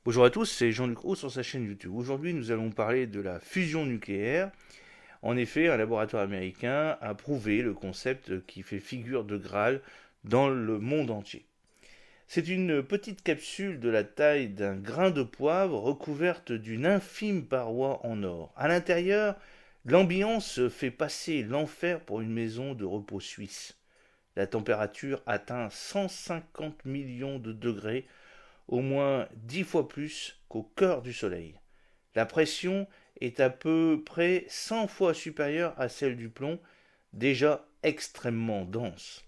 Bonjour à tous, c'est Jean-Luc Roux sur sa chaîne YouTube. Aujourd'hui, nous allons parler de la fusion nucléaire. En effet, un laboratoire américain a prouvé le concept qui fait figure de Graal dans le monde entier. C'est une petite capsule de la taille d'un grain de poivre recouverte d'une infime paroi en or. À l'intérieur, l'ambiance fait passer l'enfer pour une maison de repos suisse. La température atteint 150 millions de degrés, au moins 10 fois plus qu'au cœur du Soleil. La pression est à peu près 100 fois supérieure à celle du plomb, déjà extrêmement dense.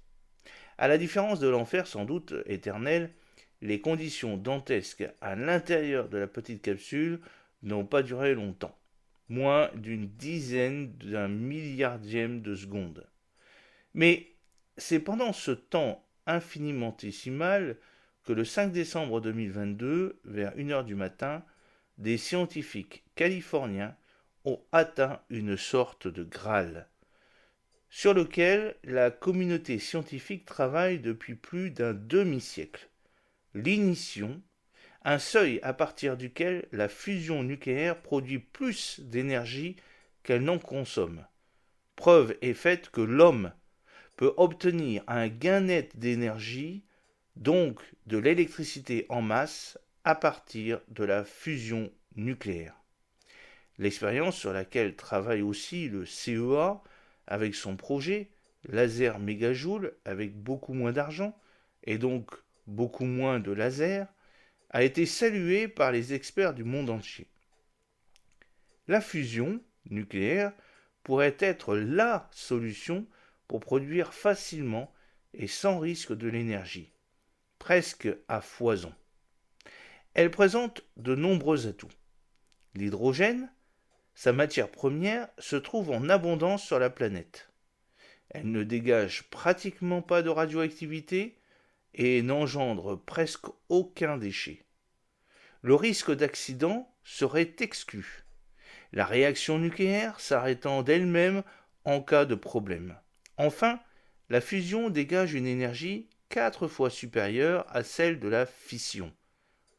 À la différence de l'enfer sans doute éternel, les conditions dantesques à l'intérieur de la petite capsule n'ont pas duré longtemps, moins d'une dizaine d'un milliardième de seconde. Mais c'est pendant ce temps infinitésimal que le 5 décembre 2022, vers 1 heure du matin, des scientifiques californiens ont atteint une sorte de Graal, sur lequel la communauté scientifique travaille depuis plus d'un demi-siècle. L'ignition, un seuil à partir duquel la fusion nucléaire produit plus d'énergie qu'elle n'en consomme. Preuve est faite que l'homme peut obtenir un gain net d'énergie, donc de l'électricité en masse, à partir de la fusion nucléaire. L'expérience sur laquelle travaille aussi le CEA avec son projet laser mégajoule avec beaucoup moins d'argent et donc beaucoup moins de lasers a été saluée par les experts du monde entier. La fusion nucléaire pourrait être la solution pour produire facilement et sans risque de l'énergie, presque à foison. Elle présente de nombreux atouts. L'hydrogène, sa matière première, se trouve en abondance sur la planète. Elle ne dégage pratiquement pas de radioactivité et n'engendre presque aucun déchet. Le risque d'accident serait exclu, la réaction nucléaire s'arrêtant d'elle-même en cas de problème. Enfin, la fusion dégage une énergie 4 fois supérieure à celle de la fission,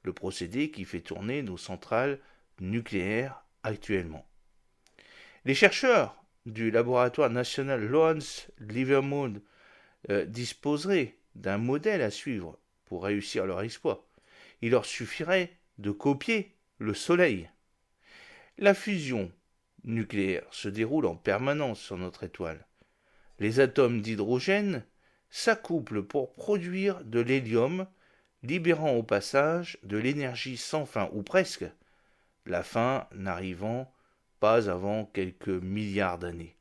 le procédé qui fait tourner nos centrales nucléaires actuellement. Les chercheurs du laboratoire national Lawrence Livermore disposeraient d'un modèle à suivre pour réussir leur exploit. Il leur suffirait de copier le Soleil. La fusion nucléaire se déroule en permanence sur notre étoile. Les atomes d'hydrogène s'accouplent pour produire de l'hélium, libérant au passage de l'énergie sans fin, ou presque, la fin n'arrivant pas avant quelques milliards d'années.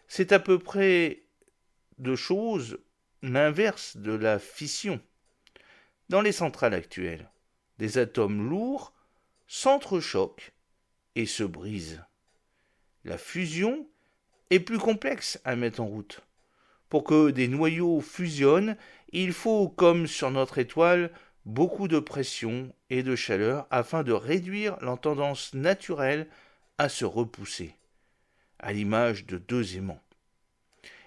C'est à peu près de choses l'inverse de la fission. Dans les centrales actuelles, des atomes lourds s'entrechoquent et se brisent. La fusion est plus complexe à mettre en route. Pour que des noyaux fusionnent, il faut, comme sur notre étoile, beaucoup de pression et de chaleur afin de réduire leur tendance naturelle à se repousser, à l'image de deux aimants.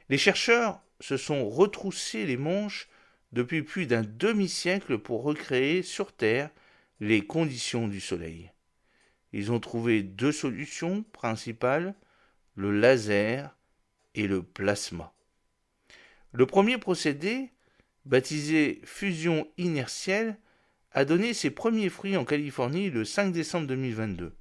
Les chercheurs se sont retroussés les manches depuis plus d'un demi-siècle pour recréer sur Terre les conditions du Soleil. Ils ont trouvé deux solutions principales, le laser et le plasma. Le premier procédé, baptisé fusion inertielle, a donné ses premiers fruits en Californie le 5 décembre 2022.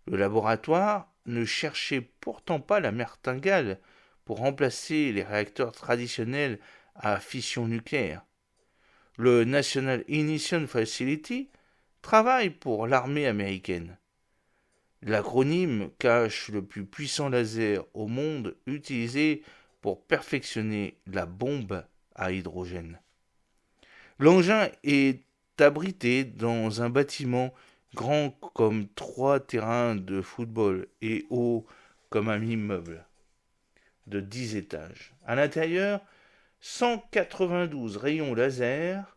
Le laboratoire ne cherchait pourtant pas la martingale pour remplacer les réacteurs traditionnels à fission nucléaire. Le National Ignition Facility travaille pour l'armée américaine. L'acronyme cache le plus puissant laser au monde utilisé pour perfectionner la bombe à hydrogène. L'engin est abrité dans un bâtiment grand comme 3 terrains de football et haut comme un immeuble de 10 étages. À l'intérieur, 192 rayons laser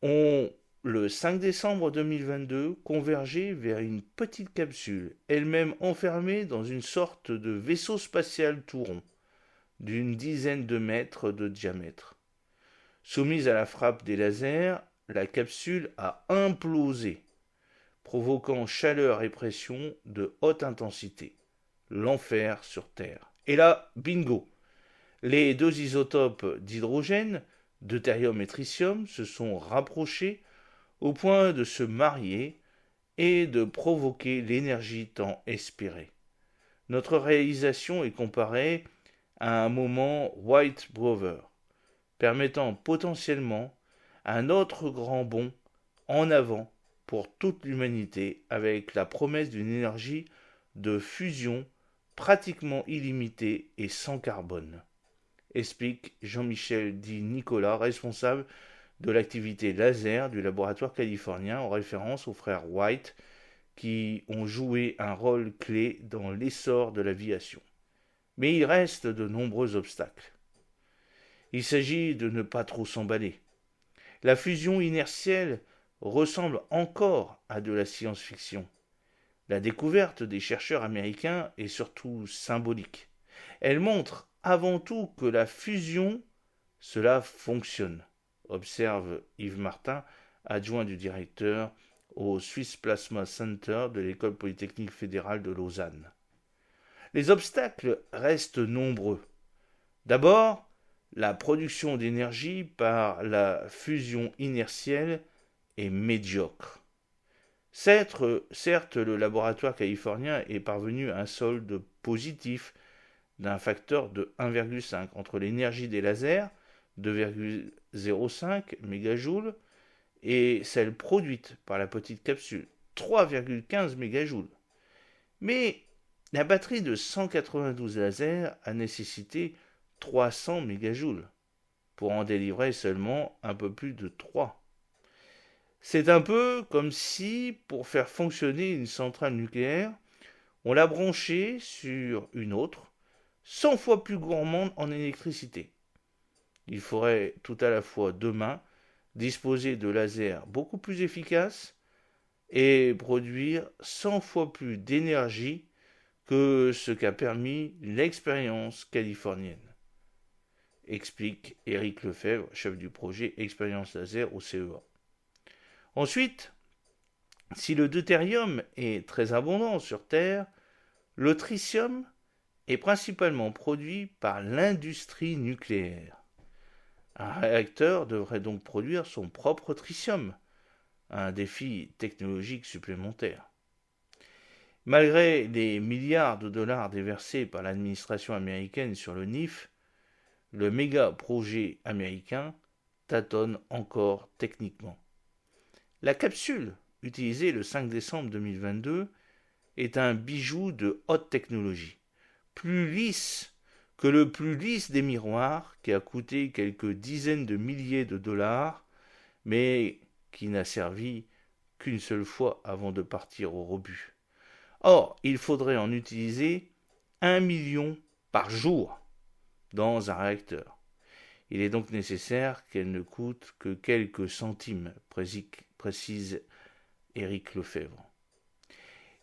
ont, le 5 décembre 2022, convergé vers une petite capsule, elle-même enfermée dans une sorte de vaisseau spatial tout rond, d'une dizaine de mètres de diamètre. Soumise à la frappe des lasers, la capsule a implosé, provoquant chaleur et pression de haute intensité. L'enfer sur Terre. Et là, bingo! Les deux isotopes d'hydrogène, deutérium et tritium, se sont rapprochés au point de se marier et de provoquer l'énergie tant espérée. Notre réalisation est comparée à un moment White Brother, permettant potentiellement un autre grand bond en avant pour toute l'humanité avec la promesse d'une énergie de fusion pratiquement illimitée et sans carbone, explique Jean-Michel Di Nicola, responsable de l'activité laser du laboratoire californien, en référence aux frères White qui ont joué un rôle clé dans l'essor de l'aviation. Mais il reste de nombreux obstacles. Il s'agit de ne pas trop s'emballer. La fusion inertielle ressemble encore à de la science-fiction. La découverte des chercheurs américains est surtout symbolique. Elle montre avant tout que la fusion, cela fonctionne, observe Yves Martin, adjoint du directeur au Swiss Plasma Center de l'École polytechnique fédérale de Lausanne. Les obstacles restent nombreux. D'abord, la production d'énergie par la fusion inertielle est médiocre. Certes, le laboratoire californien est parvenu à un solde positif d'un facteur de 1,5 entre l'énergie des lasers, 2,05 MJ, et celle produite par la petite capsule, 3,15 MJ. Mais la batterie de 192 lasers a nécessité 300 MJ pour en délivrer seulement un peu plus de 3. C'est un peu comme si, pour faire fonctionner une centrale nucléaire, on la branchait sur une autre, 100 fois plus gourmande en électricité. Il faudrait tout à la fois demain disposer de lasers beaucoup plus efficaces et produire 100 fois plus d'énergie que ce qu'a permis l'expérience californienne, explique Éric Lefebvre, chef du projet Expérience Laser au CEA. Ensuite, si le deutérium est très abondant sur Terre, le tritium est principalement produit par l'industrie nucléaire. Un réacteur devrait donc produire son propre tritium, un défi technologique supplémentaire. Malgré les milliards de dollars déversés par l'administration américaine sur le NIF, le méga projet américain tâtonne encore techniquement. La capsule, utilisée le 5 décembre 2022, est un bijou de haute technologie, plus lisse que le plus lisse des miroirs, qui a coûté quelques dizaines de milliers de dollars, mais qui n'a servi qu'une seule fois avant de partir au rebut. Or, il faudrait en utiliser 1 million par jour dans un réacteur. Il est donc nécessaire qu'elle ne coûte que quelques centimes, précise Éric Lefebvre.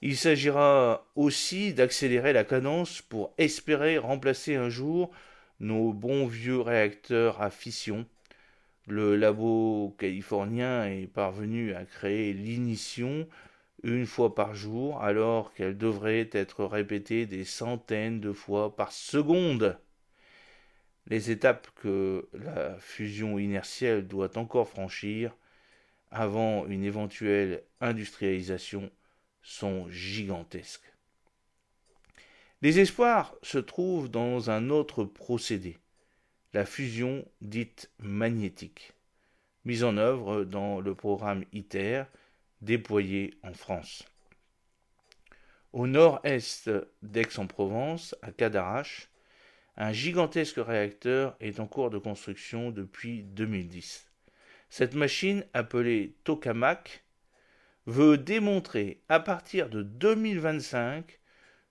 Il s'agira aussi d'accélérer la cadence pour espérer remplacer un jour nos bons vieux réacteurs à fission. Le labo californien est parvenu à créer l'ignition une fois par jour, alors qu'elle devrait être répétée des centaines de fois par seconde. Les étapes que la fusion inertielle doit encore franchir avant une éventuelle industrialisation sont gigantesques. Les espoirs se trouvent dans un autre procédé, la fusion dite magnétique, mise en œuvre dans le programme ITER déployé en France. Au nord-est d'Aix-en-Provence, à Cadarache, un gigantesque réacteur est en cours de construction depuis 2010. Cette machine, appelée tokamak, veut démontrer à partir de 2025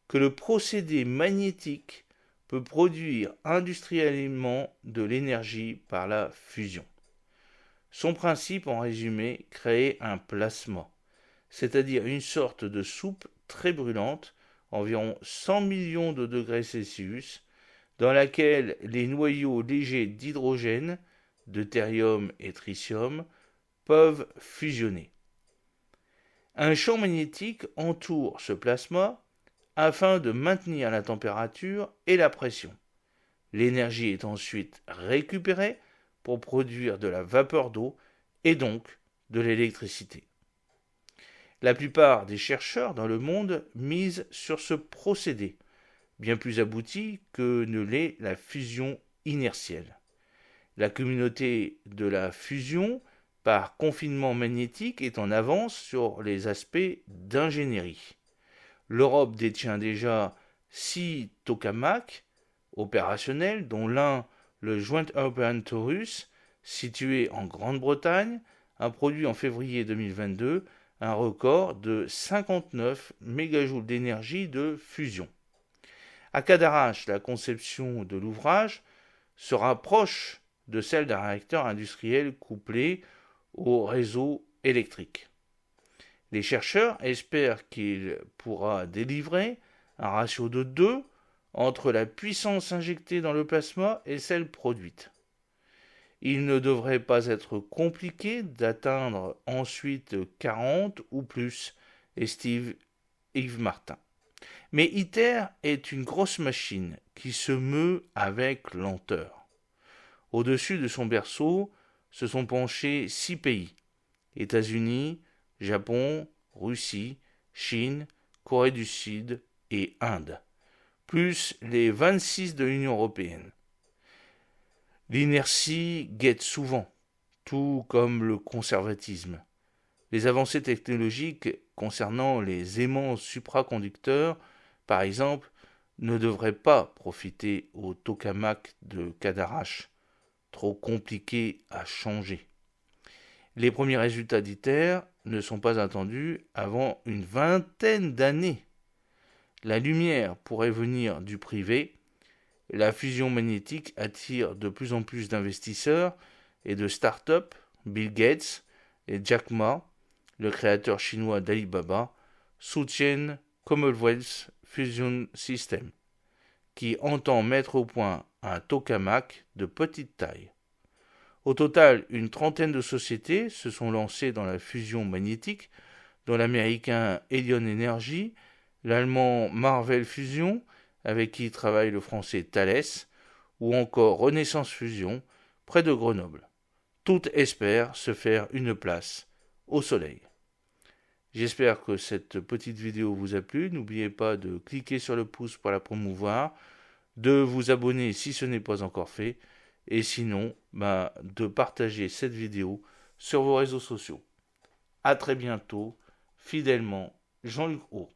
que le procédé magnétique peut produire industriellement de l'énergie par la fusion. Son principe, en résumé, créer un plasma, c'est-à-dire une sorte de soupe très brûlante, environ 100 millions de degrés Celsius, dans laquelle les noyaux légers d'hydrogène, deutérium et tritium, peuvent fusionner. Un champ magnétique entoure ce plasma afin de maintenir la température et la pression. L'énergie est ensuite récupérée pour produire de la vapeur d'eau et donc de l'électricité. La plupart des chercheurs dans le monde misent sur ce procédé, bien plus abouti que ne l'est la fusion inertielle. La communauté de la fusion par confinement magnétique est en avance sur les aspects d'ingénierie. L'Europe détient déjà 6 tokamaks opérationnels, dont l'un, le Joint Urban Torus, situé en Grande-Bretagne, a produit en février 2022 un record de 59 mégajoules d'énergie de fusion. À Cadarache, la conception de l'ouvrage se rapproche de celle d'un réacteur industriel couplé au réseau électrique. Les chercheurs espèrent qu'il pourra délivrer un ratio de 2 entre la puissance injectée dans le plasma et celle produite. Il ne devrait pas être compliqué d'atteindre ensuite 40 ou plus, estime Yves Martin. Mais ITER est une grosse machine qui se meut avec lenteur. Au-dessus de son berceau se sont penchés 6 pays: États-Unis, Japon, Russie, Chine, Corée du Sud et Inde, plus les 26 de l'Union européenne. L'inertie guette souvent, tout comme le conservatisme. Les avancées technologiques concernant les aimants supraconducteurs, par exemple, ne devraient pas profiter au tokamak de Cadarache, trop compliqué à changer. Les premiers résultats d'ITER ne sont pas attendus avant une vingtaine d'années. La lumière pourrait venir du privé. La fusion magnétique attire de plus en plus d'investisseurs et de start-up. Bill Gates et Jack Ma, le créateur chinois d'Alibaba, soutiennent Commonwealth Fusion System, qui entend mettre au point un tokamak de petite taille. Au total, une trentaine de sociétés se sont lancées dans la fusion magnétique, dont l'américain Elion Energy, l'allemand Marvell Fusion, avec qui travaille le français Thales, ou encore Renaissance Fusion, près de Grenoble. Toutes espèrent se faire une place au soleil. J'espère que cette petite vidéo vous a plu. N'oubliez pas de cliquer sur le pouce pour la promouvoir, de vous abonner si ce n'est pas encore fait, et sinon, de partager cette vidéo sur vos réseaux sociaux. À très bientôt, fidèlement, Jean-Luc Haut.